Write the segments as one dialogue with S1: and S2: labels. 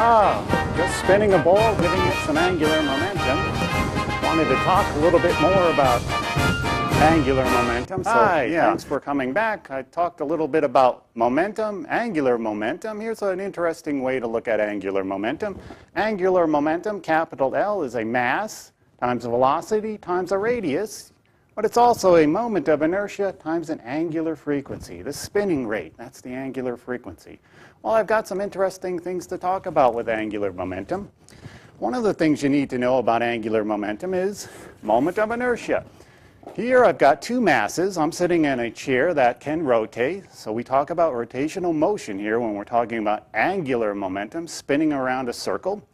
S1: Just spinning a ball, giving it some angular momentum. Wanted to talk a little bit more about angular momentum. So, thanks for coming back. I talked a little bit about momentum, angular momentum. Here's an interesting way to look at angular momentum. Angular momentum, capital L, is a mass times a velocity times a radius. But it's also a moment of inertia times an angular frequency. The spinning rate, that's the angular frequency. Well, I've got some interesting things to talk about with angular momentum. One of the things you need to know about angular momentum is moment of inertia. Here I've got two masses. I'm sitting in a chair that can rotate. So we talk about rotational motion here when we're talking about angular momentum, spinning around a circle.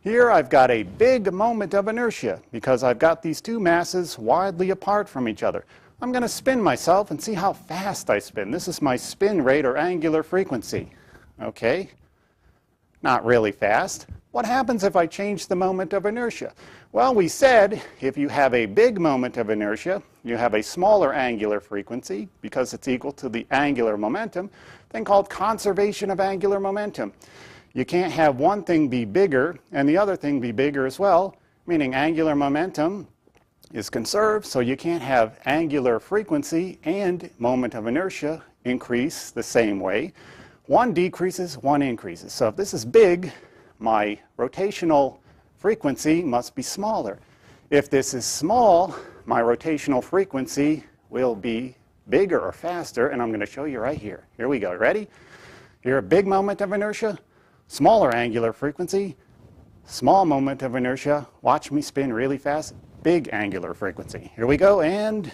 S1: Here I've got a big moment of inertia because I've got these two masses widely apart from each other. I'm going to spin myself and see how fast I spin. This is my spin rate or angular frequency. Okay, not really fast. What happens if I change the moment of inertia? Well, we said if you have a big moment of inertia, you have a smaller angular frequency because it's equal to the angular momentum, thing called conservation of angular momentum. You can't have one thing be bigger and the other thing be bigger as well, meaning angular momentum is conserved, so you can't have angular frequency and moment of inertia increase the same way. One decreases, one increases. So if this is big, my rotational frequency must be smaller. If this is small, my rotational frequency will be bigger or faster, and I'm going to show you right here. Here we go. Ready? Here, a big moment of inertia. Smaller angular frequency, small moment of inertia. Watch me spin really fast. Big angular frequency. Here we go, and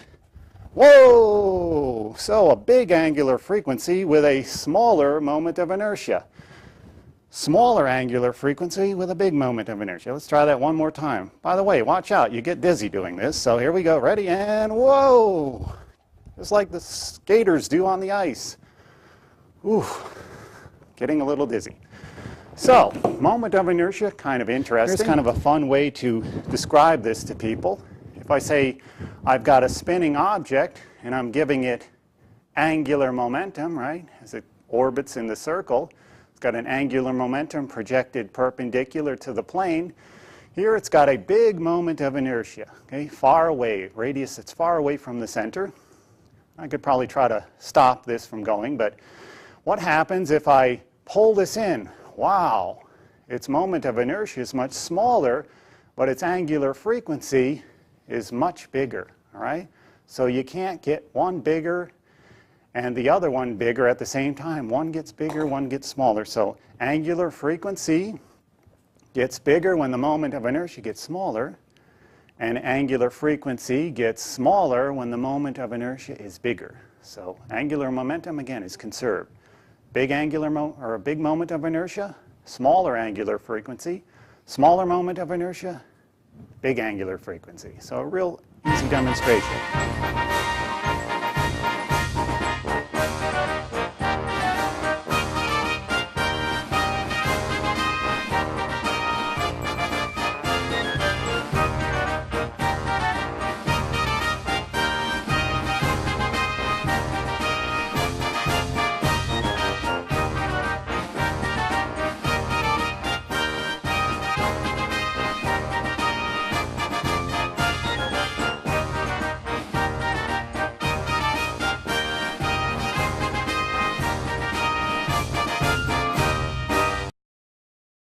S1: whoa! So a big angular frequency with a smaller moment of inertia. Smaller angular frequency with a big moment of inertia. Let's try that one more time. By the way, watch out. You get dizzy doing this. So here we go. Ready, and whoa! Just like the skaters do on the ice. Ooh, getting a little dizzy. So, moment of inertia, kind of interesting. Here's kind of a fun way to describe this to people. If I say I've got a spinning object and I'm giving it angular momentum, right, as it orbits in the circle, it's got an angular momentum projected perpendicular to the plane. Here it's got a big moment of inertia, okay, far away, radius that's far away from the center. I could probably try to stop this from going, but what happens if I pull this in? Wow, its moment of inertia is much smaller, but its angular frequency is much bigger, all right? So you can't get one bigger and the other one bigger at the same time. One gets bigger, one gets smaller. So angular frequency gets bigger when the moment of inertia gets smaller, and angular frequency gets smaller when the moment of inertia is bigger. So angular momentum, again, is conserved. Big angular or a big moment of inertia, smaller angular frequency, smaller moment of inertia, big angular frequency. So a real easy demonstration.